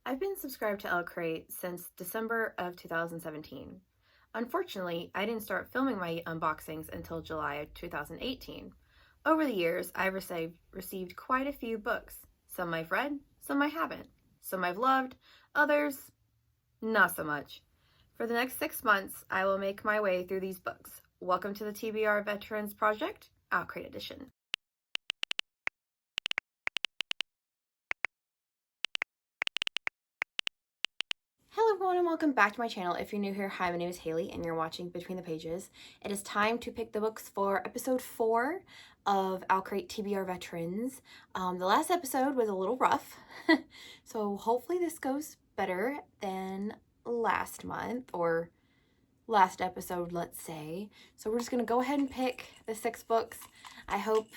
I've been subscribed to Owlcrate since December of 2017. Unfortunately, I didn't start filming my unboxings until July of 2018. Over the years, I've received quite a few books. Some I've read, some I haven't. Some I've loved, others not so much. For the next 6 months, I will make my way through these books. Welcome to the TBR Veterans Project, Owlcrate Edition. Hello everyone and welcome back to my channel. If you're new here, hi, my name is Haley and you're watching Between the Pages. It is time to pick the books for episode 4 of Owlcrate TBR Veterans. The last episode was a little rough, so hopefully this goes better than last month, or last episode, let's say. So we're just going to go ahead and pick the 6 books. I hope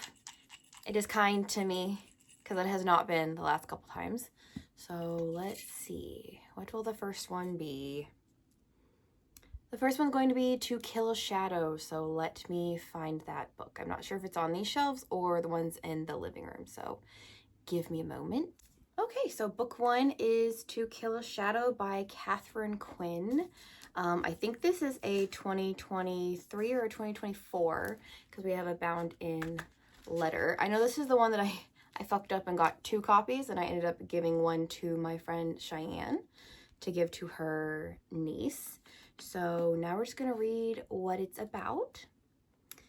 it is kind to me, because it has not been the last couple times. So let's see. What will the first one be? The first one's going to be To Kill a Shadow. So let me find that book. I'm not sure if it's on these shelves or the ones in the living room. So give me a moment. Okay, so book 1 is To Kill a Shadow by Catherine Quinn. I think this is a 2023 or a 2024 because we have a bound in letter. I know this is the one that I fucked up and got 2 copies, and I ended up giving one to my friend Cheyenne to give to her niece. So now we're just going to read what it's about.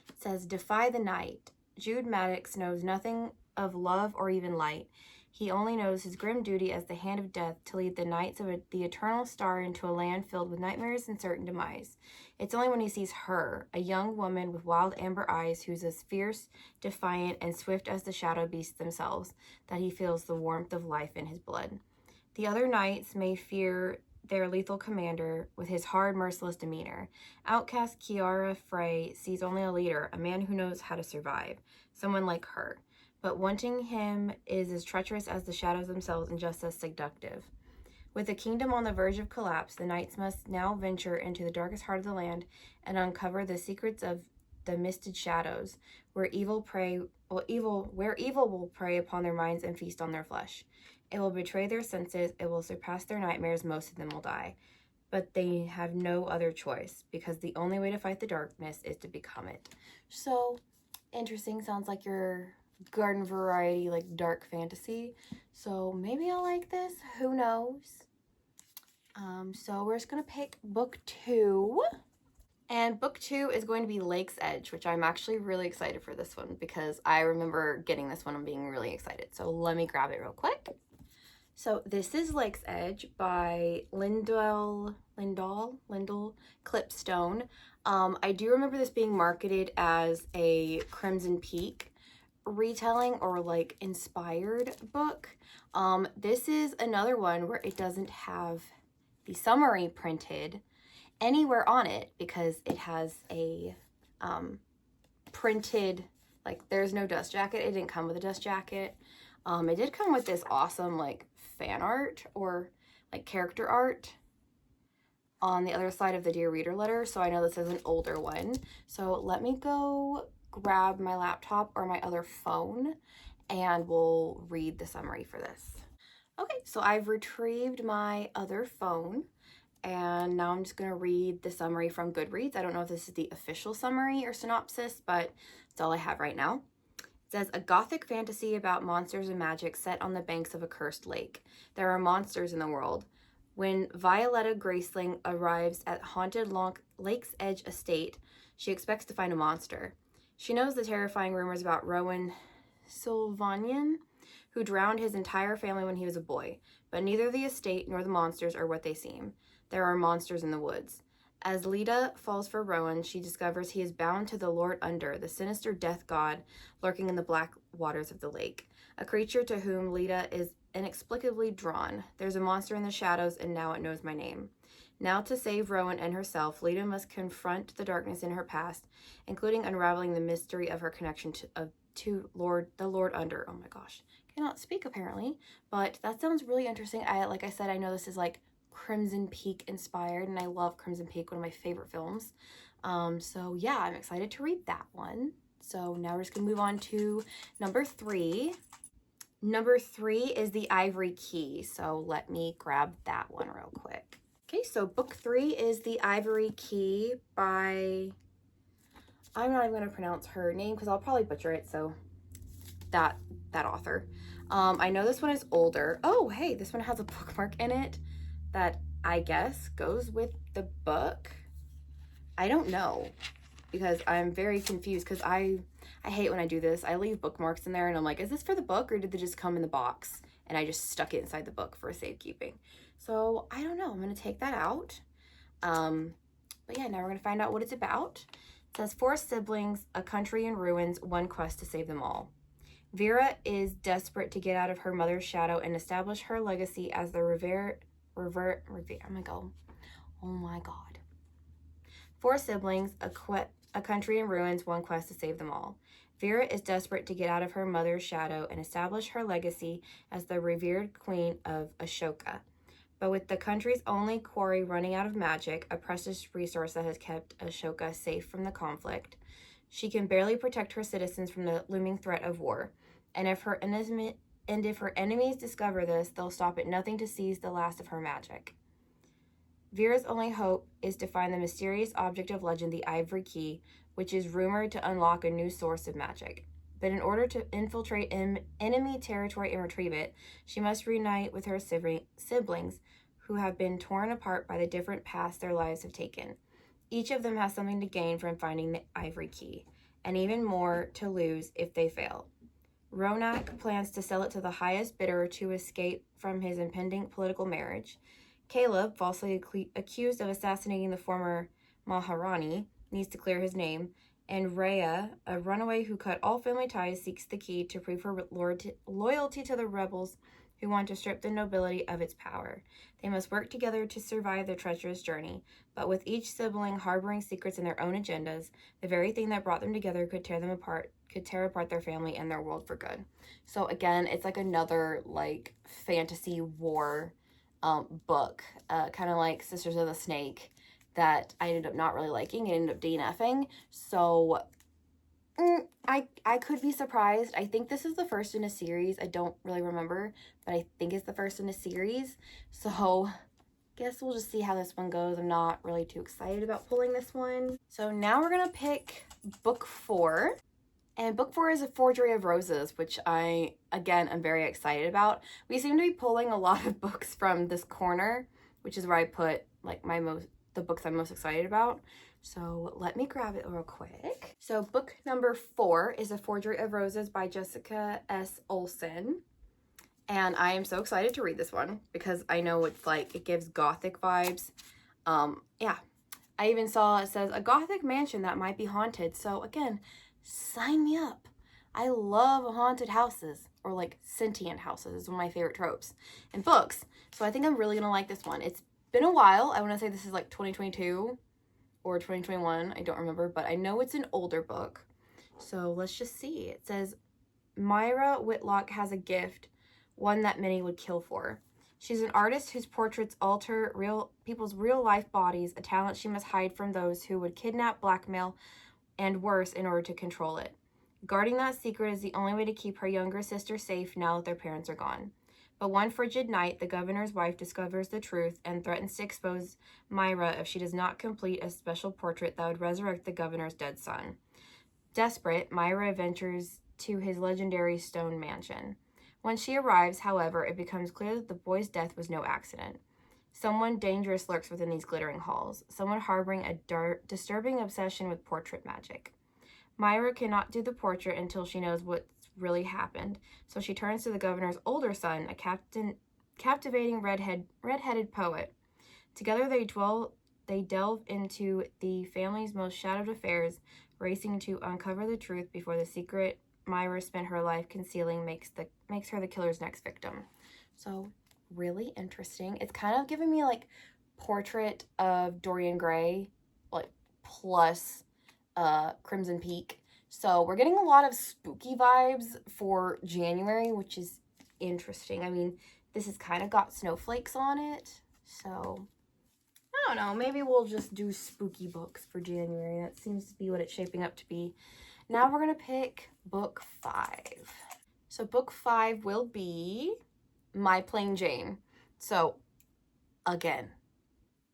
It says, Defy the night. Jude Maddox knows nothing of love or even light. He only knows his grim duty as the hand of death to lead the knights of the eternal star into a land filled with nightmares and certain demise. It's only when he sees her, a young woman with wild amber eyes who's as fierce, defiant, and swift as the shadow beasts themselves, that he feels the warmth of life in his blood. The other knights may fear their lethal commander with his hard, merciless demeanor. Outcast Kiara Frey sees only a leader, a man who knows how to survive, someone like her. But wanting him is as treacherous as the shadows themselves and just as seductive. With the kingdom on the verge of collapse, the knights must now venture into the darkest heart of the land and uncover the secrets of the misted shadows, where evil will prey upon their minds and feast on their flesh. It will betray their senses, it will surpass their nightmares, most of them will die. But they have no other choice, because the only way to fight the darkness is to become it. So, interesting. Sounds like your garden variety, like dark fantasy. So maybe I'll like this. Who knows? So we're just gonna pick book 2. And book 2 is going to be Lake's Edge, which I'm actually really excited for this one because I remember getting this one and being really excited. So let me grab it real quick. So this is Lake's Edge by Lyndall Clipstone. I do remember this being marketed as a Crimson Peak retelling or like inspired book. This is another one where it doesn't have the summary printed anywhere on it because it has a printed, like there's no dust jacket. It didn't come with a dust jacket. It did come with this awesome like fan art or like character art on the other side of the Dear Reader letter. So I know this is an older one. So let me go grab my laptop or my other phone and we'll read the summary for this. Okay, so I've retrieved my other phone and now I'm just going to read the summary from Goodreads. I don't know if this is the official summary or synopsis, but it's all I have right now. It says, a gothic fantasy about monsters and magic set on the banks of a cursed lake. There are monsters in the world. When Violetta Graceling arrives at haunted Lake's Edge estate, she expects to find a monster. She knows the terrifying rumors about Rowan Sylvanian, who drowned his entire family when he was a boy, but neither the estate nor the monsters are what they seem. There are monsters in the woods. As Leda falls for Rowan, she discovers he is bound to the Lord Under, the sinister death god lurking in the black waters of the lake, a creature to whom Leda is inexplicably drawn. There's a monster in the shadows, and now it knows my name. Now, to save Rowan and herself, Leda must confront the darkness in her past, including unraveling the mystery of her connection to the Lord Under. Oh my gosh, cannot speak apparently, but that sounds really interesting. Like I said, I know this is like Crimson Peak inspired, and I love Crimson Peak, one of my favorite films. So yeah, I'm excited to read that one. So now we're just gonna move on to number 3. Number 3 is The Ivory Key. So let me grab that one real quick. Okay, so book 3 is The Ivory Key by, I'm not even going to pronounce her name because I'll probably butcher it, so that author. I know this one is older. Oh, hey, this one has a bookmark in it that I guess goes with the book. I don't know because I'm very confused because I hate when I do this. I leave bookmarks in there and I'm like, is this for the book or did they just come in the box and I just stuck it inside the book for safekeeping? So I don't know. I'm going to take that out. But yeah, now we're going to find out what it's about. It says 4 siblings, a country in ruins, one quest to save them all. Vera is desperate to get out of her mother's shadow and establish her legacy as the oh my god. 4 siblings, a country in ruins, one quest to save them all. Vera is desperate to get out of her mother's shadow and establish her legacy as the revered queen of Ashoka. But with the country's only quarry running out of magic, a precious resource that has kept Ashoka safe from the conflict, she can barely protect her citizens from the looming threat of war. And if her enemies discover this, they'll stop at nothing to seize the last of her magic. Vera's only hope is to find the mysterious object of legend, the Ivory Key, which is rumored to unlock a new source of magic. But in order to infiltrate enemy territory and retrieve it, she must reunite with her siblings who have been torn apart by the different paths their lives have taken. Each of them has something to gain from finding the Ivory Key, and even more to lose if they fail. Ronak plans to sell it to the highest bidder to escape from his impending political marriage. Caleb, falsely accused of assassinating the former Maharani, needs to clear his name, and Rhea, a runaway who cut all family ties, seeks the key to prove her loyalty to the rebels who want to strip the nobility of its power. They must work together to survive their treacherous journey, but with each sibling harboring secrets and their own agendas, the very thing that brought them together could tear apart their family and their world for good. So again, it's like another like fantasy war book, kind of like Sisters of the Snake, that I ended up not really liking and ended up DNFing. So I could be surprised. I think this is the first in a series. I don't really remember, but I think it's the first in a series. So guess we'll just see how this one goes. I'm not really too excited about pulling this one. So now we're gonna pick book 4. And book 4 is A Forgery of Roses, which I, again, am very excited about. We seem to be pulling a lot of books from this corner, which is where I put like the books I'm most excited about. So let me grab it real quick. So book number 4 is A Forgery of Roses by Jessica S. Olsen. And I am so excited to read this one because I know it's like, it gives gothic vibes. Yeah, I even saw it says a gothic mansion that might be haunted. So again, sign me up. I love haunted houses, or like sentient houses is one of my favorite tropes in books. So I think I'm really gonna like this one. It's been a while. I want to say this is like 2022 or 2021. I don't remember, but I know it's an older book. So let's just see. It says, Myra Whitlock has a gift, one that many would kill for. She's an artist whose portraits alter people's real life bodies, a talent she must hide from those who would kidnap, blackmail, and worse in order to control it. Guarding that secret is the only way to keep her younger sister safe now that their parents are gone. But one frigid night, the governor's wife discovers the truth and threatens to expose Myra if she does not complete a special portrait that would resurrect the governor's dead son. Desperate, Myra ventures to his legendary stone mansion. When she arrives, however, it becomes clear that the boy's death was no accident. Someone dangerous lurks within these glittering halls, someone harboring a disturbing obsession with portrait magic. Myra cannot do the portrait until she knows what's really happened, so she turns to the governor's older son, a captivating red-headed poet. Together they delve into the family's most shadowed affairs, racing to uncover the truth before the secret Myra spent her life concealing makes her the killer's next victim. So really interesting. It's kind of giving me like Portrait of Dorian Gray, like plus Crimson Peak. So we're getting a lot of spooky vibes for January, which is interesting. I mean, this has kind of got snowflakes on it. So I don't know, maybe we'll just do spooky books for January. That seems to be what it's shaping up to be. Now we're going to pick book 5. So book 5 will be My Plain Jane. So again,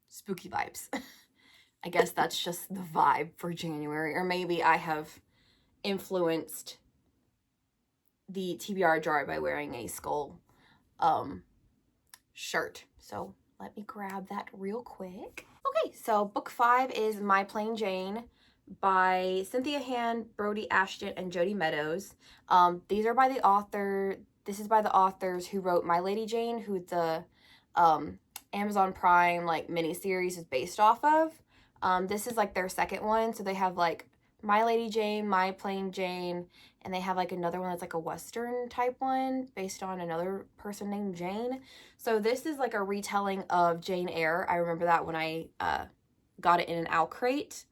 spooky vibes. I guess that's just the vibe for January, or maybe I have influenced the TBR jar by wearing a skull shirt. So let me grab that real quick. Okay, so book 5 is My Plain Jane by Cynthia Hand, Brody Ashton, and Jody Meadows. These are by the author. This is by the authors who wrote My Lady Jane, who the Amazon Prime like miniseries is based off of. This is like their second one, so they have like My Lady Jane, My Plain Jane, and they have like another one that's like a Western type one based on another person named Jane. So this is like a retelling of Jane Eyre. I remember that when I got it in an Owlcrate.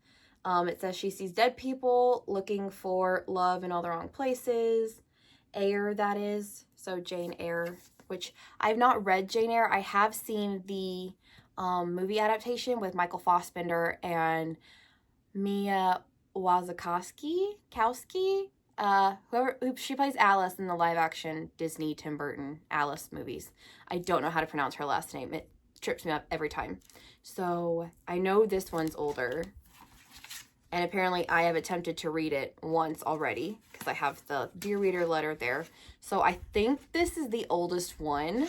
It says she sees dead people looking for love in all the wrong places. Eyre, that is. So Jane Eyre, which I've not read Jane Eyre. I have seen the movie adaptation with Michael Fassbender and Mia Wasikowski, whoever she plays Alice in the live action Disney Tim Burton Alice movies. I don't know how to pronounce her last name. It trips me up every time. So I know this one's older. And apparently I have attempted to read it once already because I have the Dear Reader letter there. So I think this is the oldest one.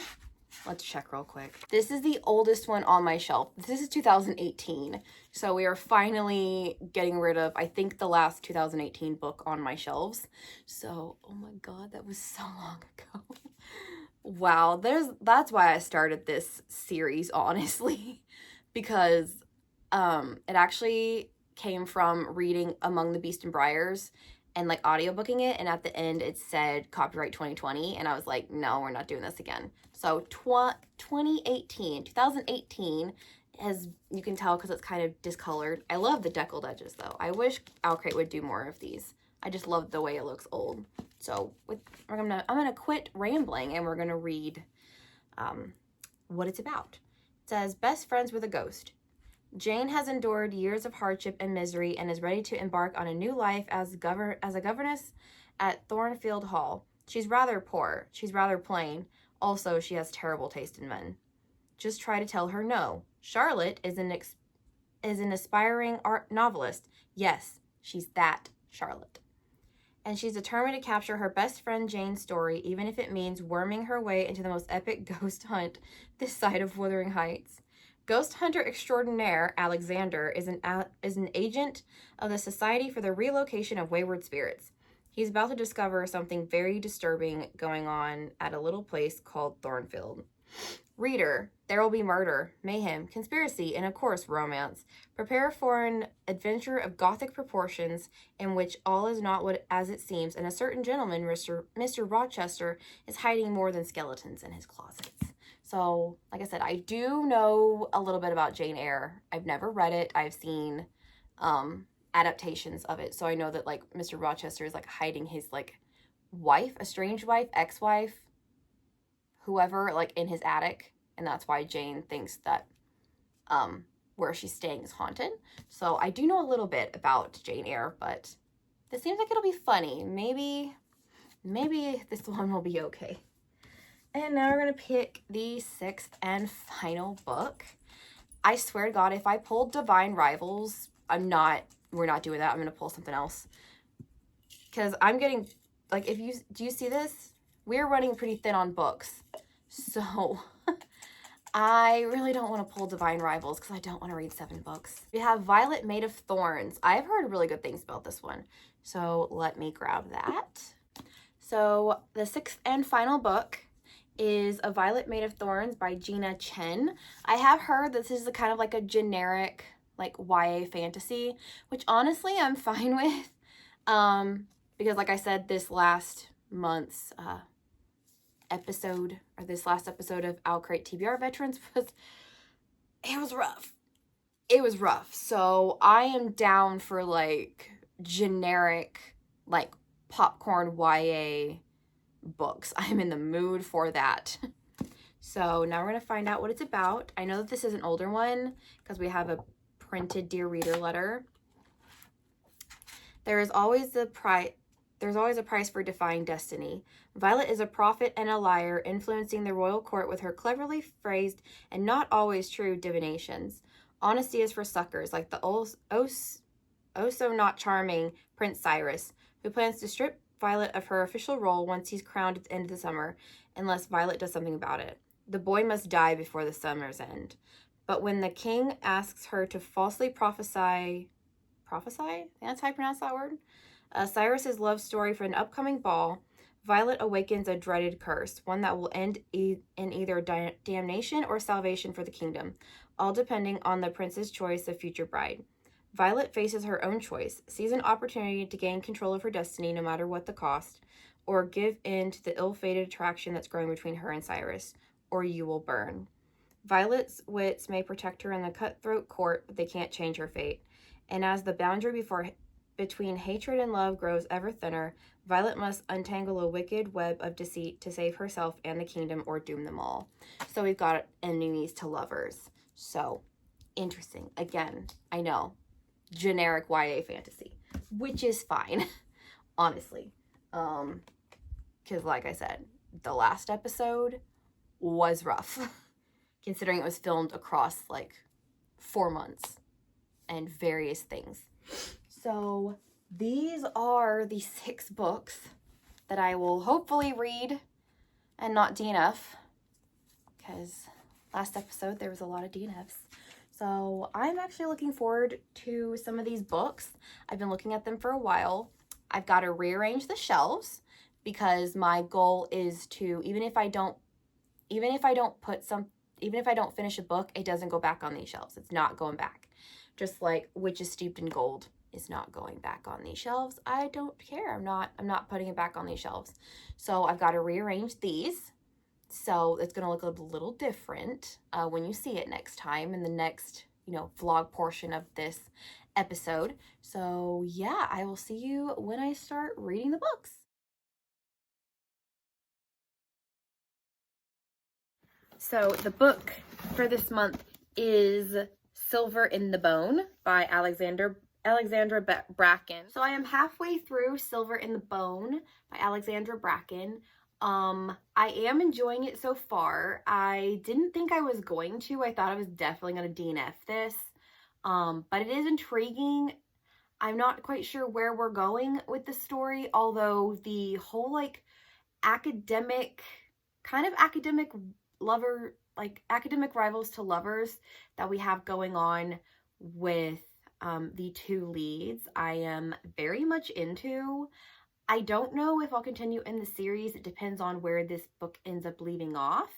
Let's check real quick. This is the oldest one on my shelf. This is 2018. So we are finally getting rid of, I think, the last 2018 book on my shelves. So, oh my God, that was so long ago. Wow, that's why I started this series, honestly, because it actually came from reading Among the Beast and Briars and like audiobooking it, and at the end it said copyright 2020, and I was like, no, we're not doing this again. So 2018 as you can tell because it's kind of discolored. I love the deckled edges though. I wish Owlcrate would do more of these. I just love the way it looks old. So I'm gonna quit rambling and we're gonna read what it's about. It says, best friends with a ghost. Jane has endured years of hardship and misery and is ready to embark on a new life as a governess at Thornfield Hall. She's rather poor. She's rather plain. Also, she has terrible taste in men. Just try to tell her no. Charlotte is an aspiring art novelist. Yes, she's that Charlotte. And she's determined to capture her best friend Jane's story, even if it means worming her way into the most epic ghost hunt this side of Wuthering Heights. Ghost hunter extraordinaire Alexander is an agent of the Society for the Relocation of Wayward Spirits. He's about to discover something very disturbing going on at a little place called Thornfield. Reader, there will be murder, mayhem, conspiracy, and of course romance. Prepare for an adventure of gothic proportions in which all is not what as it seems, and a certain gentleman, Mr. Rochester, is hiding more than skeletons in his closets. So, like I said, I do know a little bit about Jane Eyre. I've never read it. I've seen adaptations of it. So I know that, like, Mr. Rochester is, like, hiding his, like, wife, estranged wife, ex-wife, whoever, like, in his attic. And that's why Jane thinks that where she's staying is haunted. So I do know a little bit about Jane Eyre, but this seems like it'll be funny. Maybe this one will be okay. And now we're going to pick the 6th and final book. I swear to God, if I pulled Divine Rivals, we're not doing that. I'm going to pull something else. Because I'm getting, like, do you see this? We're running pretty thin on books. So, I really don't want to pull Divine Rivals because I don't want to read 7 books. We have Violet Made of Thorns. I've heard really good things about this one. So, let me grab that. So, the 6th and final book is A Violet Made of Thorns by Gina Chen. I have heard this is kind of like a generic like YA fantasy, which honestly I'm fine with. Because like I said, this last month's episode, or this last episode of Owlcrate TBR Veterans was rough. It was rough. So I am down for like generic like popcorn YA books. I'm in the mood for that. So now we're going to find out what it's about. I know that this is an older one because we have a printed Dear Reader letter. There is always the There's always a price for defying destiny. Violet is a prophet and a liar, influencing the royal court with her cleverly phrased and not always true divinations. Honesty is for suckers, like the so not charming Prince Cyrus, who plans to strip Violet of her official role once he's crowned at the end of the summer, unless Violet does something about it. The boy must die before the summer's end. But when the king asks her to falsely prophesy? That's how I pronounce that word? Cyrus's love story for an upcoming ball, Violet awakens a dreaded curse, one that will end in either damnation or salvation for the kingdom, all depending on the prince's choice of future bride. Violet faces her own choice, sees an opportunity to gain control of her destiny no matter what the cost, or give in to the ill-fated attraction that's growing between her and Cyrus, or you will burn. Violet's wits may protect her in the cutthroat court, but they can't change her fate. And as the boundary between hatred and love grows ever thinner, Violet must untangle a wicked web of deceit to save herself and the kingdom or doom them all. So we've got enemies to lovers. So, interesting. Again, I know, generic YA fantasy, which is fine, honestly. Because like I said, the last episode was rough, considering it was filmed across like 4 months and various things. So these are the 6 books that I will hopefully read and not DNF, because last episode there was a lot of DNFs. So I'm actually looking forward to some of these books. I've been looking at them for a while. I've got to rearrange the shelves because my goal is to, even if I don't finish a book, it doesn't go back on these shelves. It's not going back. Just like Witches Steeped in Gold is not going back on these shelves. I don't care. I'm not putting it back on these shelves. So I've got to rearrange these. So it's going to look a little different when you see it next time in the next, vlog portion of this episode. So yeah, I will see you when I start reading the books. So the book for this month is Silver in the Bone by Alexandra Bracken. So I am halfway through Silver in the Bone by Alexandra Bracken. I am enjoying it so far. I didn't think I was going to. I thought I was definitely going to DNF this. But it is intriguing. I'm not quite sure where we're going with the story, although the whole academic rivals to lovers that we have going on with the 2 leads, I am very much into. I don't know if I'll continue in the series. It depends on where this book ends up leaving off.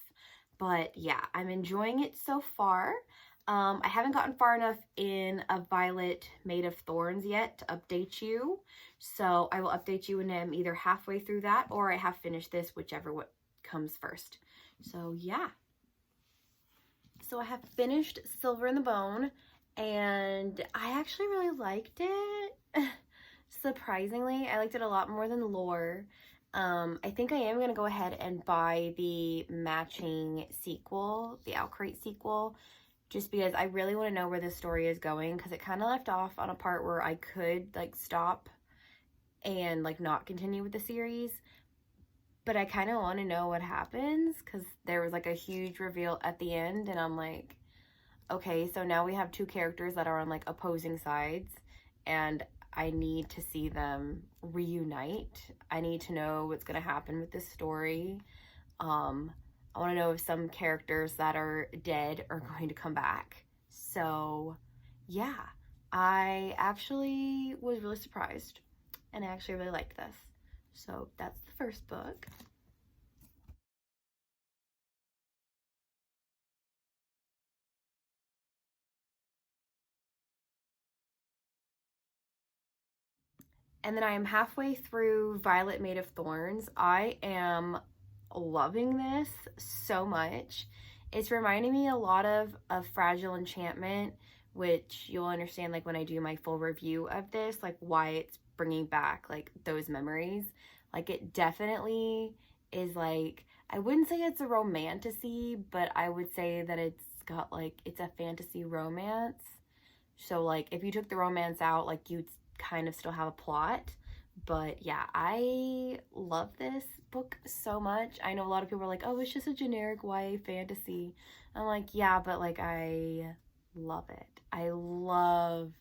But yeah, I'm enjoying it so far. I haven't gotten far enough in A Violet Made of Thorns yet to update you. So I will update you when I'm either halfway through that or I have finished this, whichever what comes first. So yeah. So I have finished Silver in the Bone and I actually really liked it. Surprisingly, I liked it a lot more than Lore. I think I am going to go ahead and buy the matching sequel, the Owlcrate sequel, just because I really want to know where this story is going, because it kind of left off on a part where I could stop and not continue with the series, but I kind of want to know what happens, because there was a huge reveal at the end, and I'm like, okay, so now we have 2 characters that are on opposing sides, and I need to see them reunite. I need to know what's going to happen with this story. I want to know if some characters that are dead are going to come back. So yeah, I actually was really surprised and I actually really liked this. So that's the first book. And then I am halfway through Violet Made of Thorns. I am loving this so much. It's reminding me a lot of Fragile Enchantment, which you'll understand when I do my full review of this, why it's bringing back those memories. It definitely is I wouldn't say it's a romantasy, but I would say that it's got it's a fantasy romance. So if you took the romance out, you'd kind of still have a plot, But yeah, I love this book so much. I know a lot of people are like, oh, it's just a generic YA fantasy. I'm like, yeah, but like I love it. I love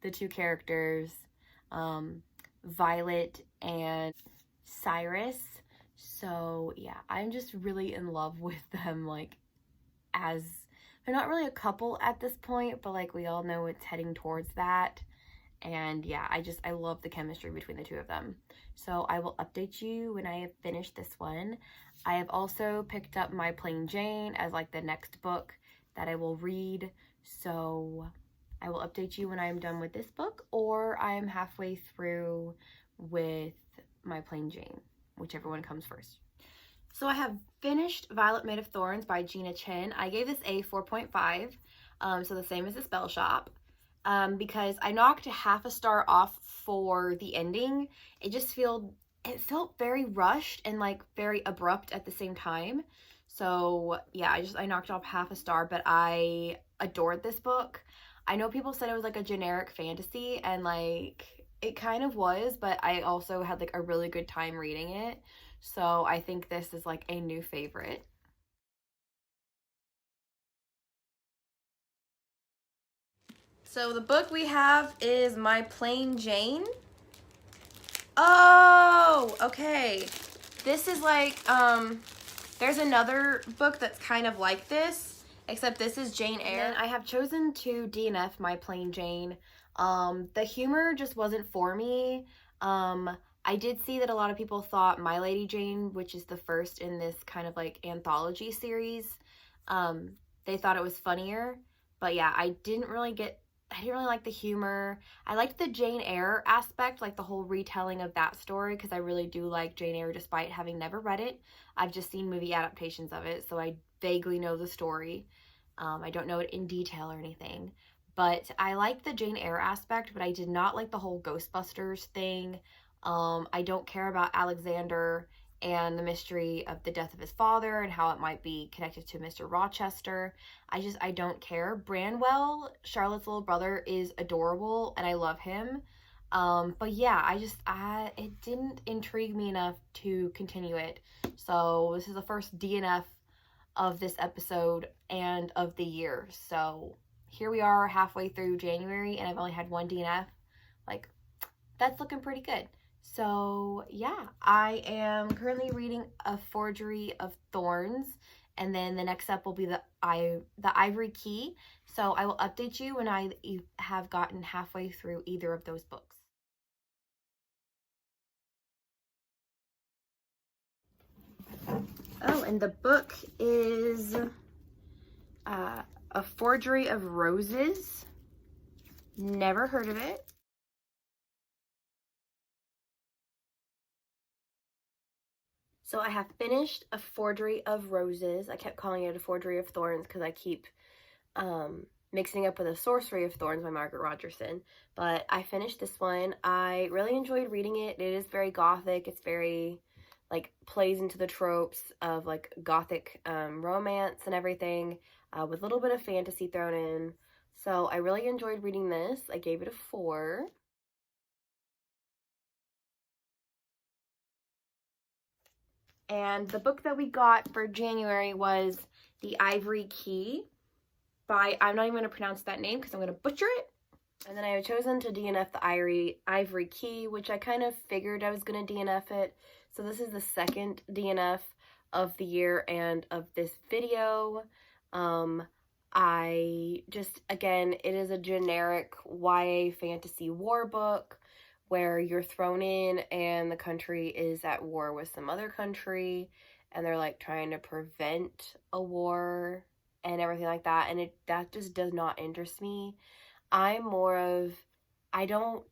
the two characters, um, Violet and Cyrus. So yeah, I'm just really in love with them. Like, as they're not really a couple at this point, but like we all know it's heading towards that. And yeah, I love the chemistry between the two of them. So I will update you when I have finished this one. I have also picked up My Plain Jane as like the next book that I will read. So I will update you when I'm done with this book, or I'm halfway through with My Plain Jane, whichever one comes first. So I have finished Violet Made of Thorns by Gina Chen. I gave this a 4.5, so the same as the Spell Shop, because I knocked half a star off for the ending. It felt very rushed and like very abrupt at the same time. So yeah, I knocked off half a star, but I adored this book. I know people said it was like a generic fantasy, and like it kind of was, but I also had like a really good time reading it. So I think this is like a new favorite. So the book we have is My Plain Jane. Oh, okay. This is like, there's another book that's kind of like this, except this is Jane Eyre. And I have chosen to DNF My Plain Jane. The humor just wasn't for me. I did see that a lot of people thought My Lady Jane, which is the first in this kind of like anthology series, they thought it was funnier. But yeah, I didn't really like the humor. I liked the Jane Eyre aspect, like the whole retelling of that story, because I really do like Jane Eyre despite having never read it. I've just seen movie adaptations of it, so I vaguely know the story. I don't know it in detail or anything. But I liked the Jane Eyre aspect, but I did not like the whole Ghostbusters thing. I don't care about Alexander and the mystery of the death of his father and how it might be connected to Mr. Rochester. I don't care. Branwell, Charlotte's little brother, is adorable and I love him. But yeah, it didn't intrigue me enough to continue it. So this is the first DNF of this episode and of the year. So here we are halfway through January and I've only had one DNF. Like, that's looking pretty good. So yeah, I am currently reading A Forgery of Thorns, and then the next step will be the Ivory Key. So I will update you when I have gotten halfway through either of those books. Oh, and the book is A Forgery of Roses. Never heard of it. So I have finished A Forgery of Roses. I kept calling it A Forgery of Thorns because I keep mixing up with A Sorcery of Thorns by Margaret Rogerson. But I finished this one. I really enjoyed reading it. It is very gothic. It's very, like, plays into the tropes of, like, gothic romance and everything, with a little bit of fantasy thrown in. So I really enjoyed reading this. I gave it a 4. And the book that we got for January was The Ivory Key by, I'm not even going to pronounce that name because I'm going to butcher it. And then I have chosen to DNF the Ivory Key, which I kind of figured I was going to DNF it. So this is the second DNF of the year and of this video. Again, it is a generic YA fantasy war book where you're thrown in and the country is at war with some other country and they're like trying to prevent a war and everything like that, and that just does not interest me. I'm more of, I don't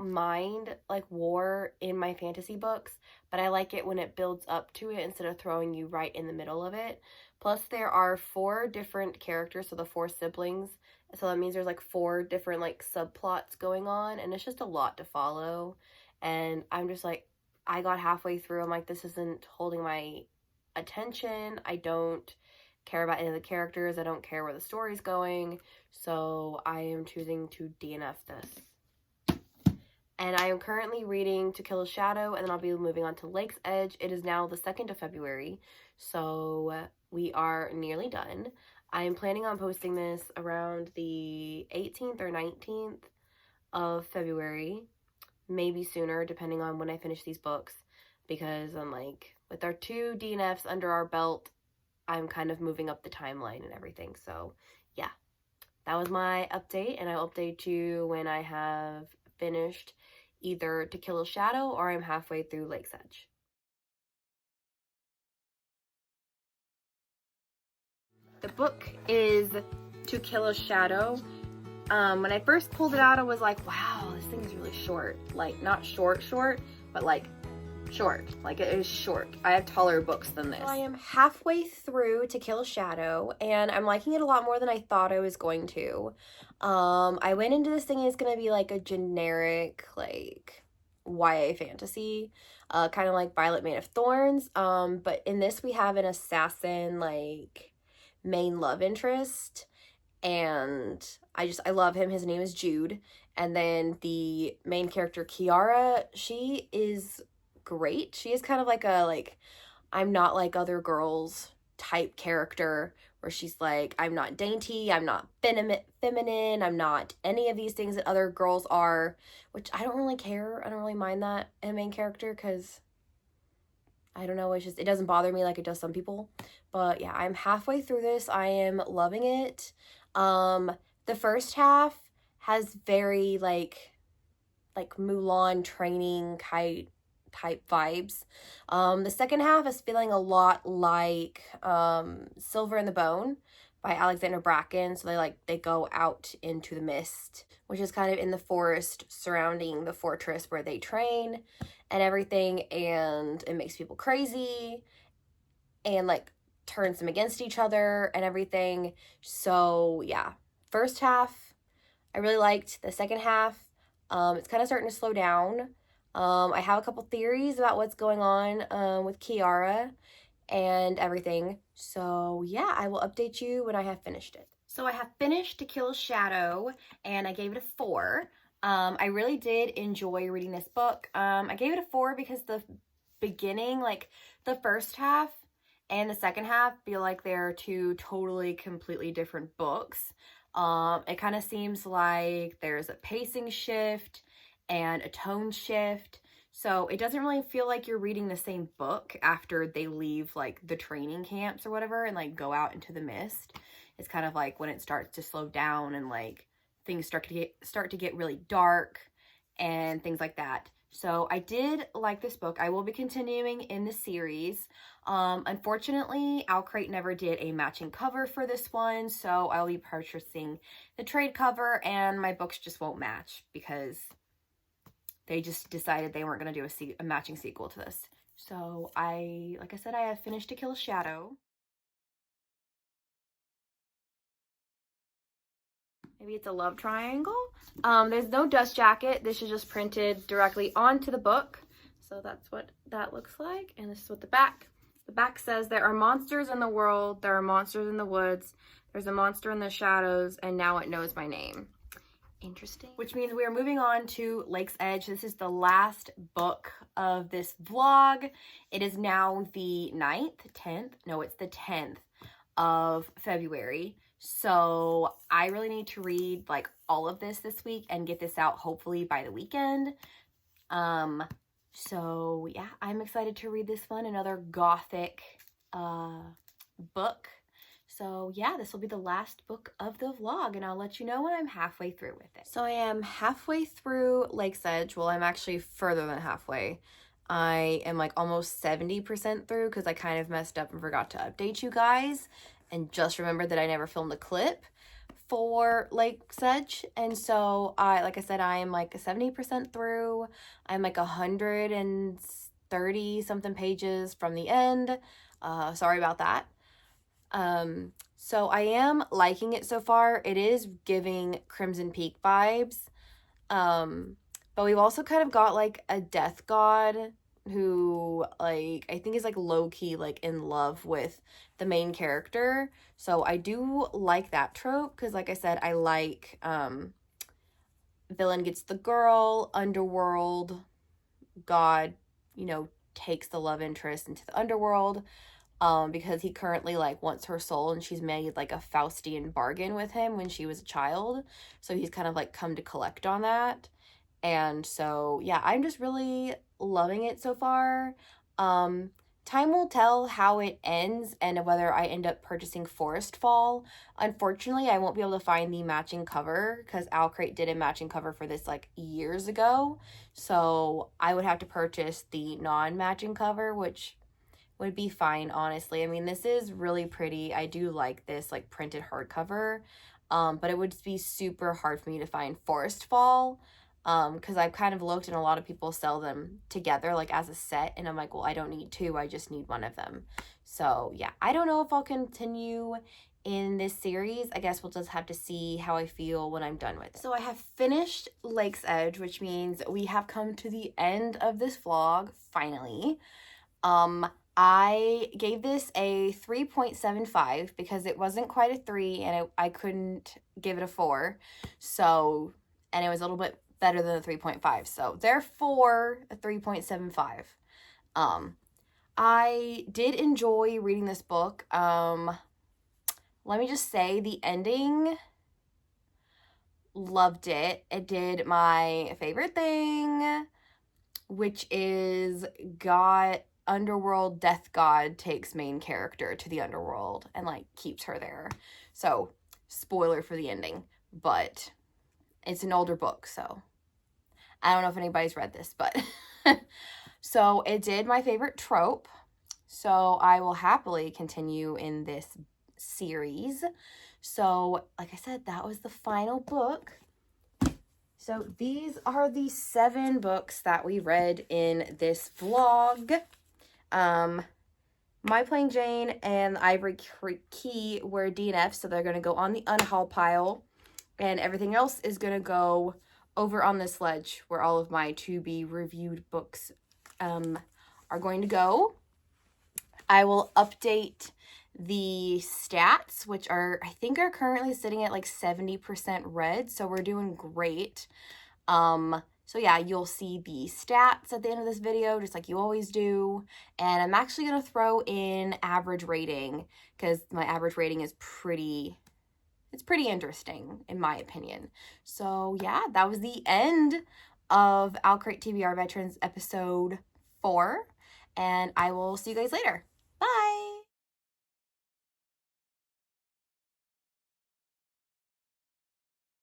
mind like war in my fantasy books, but I like it when it builds up to it instead of throwing you right in the middle of it. Plus there are 4 different characters, so the 4 siblings, so that means there's like 4 different like subplots going on, and it's just a lot to follow. And I'm just like, I got halfway through, I'm like, this isn't holding my attention. I don't care about any of the characters. I don't care where the story's going. So I am choosing to DNF this. And I am currently reading To Kill a Shadow, and then I'll be moving on to Lake's Edge. It is now the 2nd of February, so we are nearly done. I am planning on posting this around the 18th or 19th of February, maybe sooner, depending on when I finish these books, because I'm like, with our 2 DNFs under our belt, I'm kind of moving up the timeline and everything. So yeah, that was my update, and I'll update you when I have finished either To Kill a Shadow or I'm halfway through Lake's Edge. The book is To Kill a Shadow. When I first pulled it out, I was like, wow, this thing is really short. Like, not short, but like short. Like, it is short. I have taller books than this. So I am halfway through To Kill a Shadow, and I'm liking it a lot more than I thought I was going to. I went into this thinking it's gonna be like a generic, like, YA fantasy, kind of like Violet Made of Thorns. But in this we have an assassin, like, main love interest, and I love him. His name is Jude. And then the main character, Kiara, she is great. She is kind of like a, like, I'm not like other girls type character, where she's like, I'm not dainty, I'm not feminine, I'm not any of these things that other girls are, which I don't really care. I don't really mind that in a main character, because I don't know, it's just, it doesn't bother me like it does some people. But yeah, I'm halfway through this. I am loving it. The first half has very like Mulan training type vibes. The second half is feeling a lot like Silver in the Bone by Alexander Bracken. So they go out into the mist, which is kind of in the forest surrounding the fortress where they train and everything, and it makes people crazy and like turns them against each other and everything. So yeah, first half I really liked. The second half, it's kind of starting to slow down. I have a couple theories about what's going on with Kiara and everything. So yeah, I will update you when I have finished it. So I have finished To Kill a Shadow, and I gave it a 4. I really did enjoy reading this book. I gave it a 4 because the beginning, like the first half and the second half, feel like they're 2 totally, completely different books. It kind of seems like there's a pacing shift and a tone shift. So it doesn't really feel like you're reading the same book after they leave like the training camps or whatever and like go out into the mist. It's kind of like when it starts to slow down and like things start to get really dark and things like that. So I did like this book. I will be continuing in the series. Unfortunately, Owlcrate never did a matching cover for this one, so I'll be purchasing the trade cover, and my books just won't match because they just decided they weren't going to do a matching sequel to this. So like I said, I have finished To Kill a Shadow. Maybe it's a love triangle. There's no dust jacket. This is just printed directly onto the book. So that's what that looks like. And this is what the back says. There are monsters in the world. There are monsters in the woods. There's a monster in the shadows. And now it knows my name. Interesting. Which means we are moving on to Lake's Edge. This is the last book of this vlog. It is now the 10th. No, it's the 10th of February. So I really need to read like all of this week and get this out hopefully by the weekend. So yeah, I'm excited to read this one, another gothic book. So yeah, this will be the last book of the vlog, and I'll let you know when I'm halfway through with it. So I am halfway through Lake's Edge. Well, I'm actually further than halfway. I am like almost 70% through because I kind of messed up and forgot to update you guys and just remembered that I never filmed a clip for Lake's Edge. And so like I said, I am like 70% through. I'm like 130 something pages from the end. Sorry about that. So I am liking it so far. It is giving Crimson Peak vibes. But we've also kind of got like a death god who like I think is like low-key like in love with the main character. So I do like that trope because like I said, I like villain gets the girl, underworld, God, you know, takes the love interest into the underworld, because he currently like wants her soul, and she's made like a Faustian bargain with him when she was a child. So he's kind of like come to collect on that. And so, yeah, I'm just really loving it so far. Time will tell how it ends and whether I end up purchasing Forest Fall. Unfortunately, I won't be able to find the matching cover because Owlcrate did a matching cover for this like years ago. So I would have to purchase the non-matching cover, which would be fine, honestly. I mean, this is really pretty. I do like this like printed hardcover, but it would be super hard for me to find Forest Fall, because I've kind of looked and a lot of people sell them together like as a set, and I'm like, well, I don't need two, I just need one of them. So yeah, I don't know if I'll continue in this series. I guess we'll just have to see how I feel when I'm done with it. So I have finished Lake's Edge, which means we have come to the end of this vlog, finally. I gave this a 3.75 because it wasn't quite a 3 and I couldn't give it a 4. So, and it was a little bit better than a 3.5. So, therefore, a 3.75. I did enjoy reading this book. Let me just say the ending, loved it. It did my favorite thing, which is underworld death god takes main character to the underworld and like keeps her there. So spoiler for the ending, but it's an older book, so I don't know if anybody's read this, but so it did my favorite trope, so I will happily continue in this series. So like I said, that was the final book. So these are the 7 books that we read in this vlog. My Plain Jane and Ivory Key were DNF, so they're going to go on the unhaul pile. And everything else is going to go over on this ledge where all of my to-be-reviewed books are going to go. I will update the stats, which I think are currently sitting at like 70% read, so we're doing great. So yeah, you'll see the stats at the end of this video, just like you always do. And I'm actually going to throw in average rating because my average rating is it's pretty interesting in my opinion. So yeah, that was the end of Owlcrate TBR Veterans episode 4. And I will see you guys later.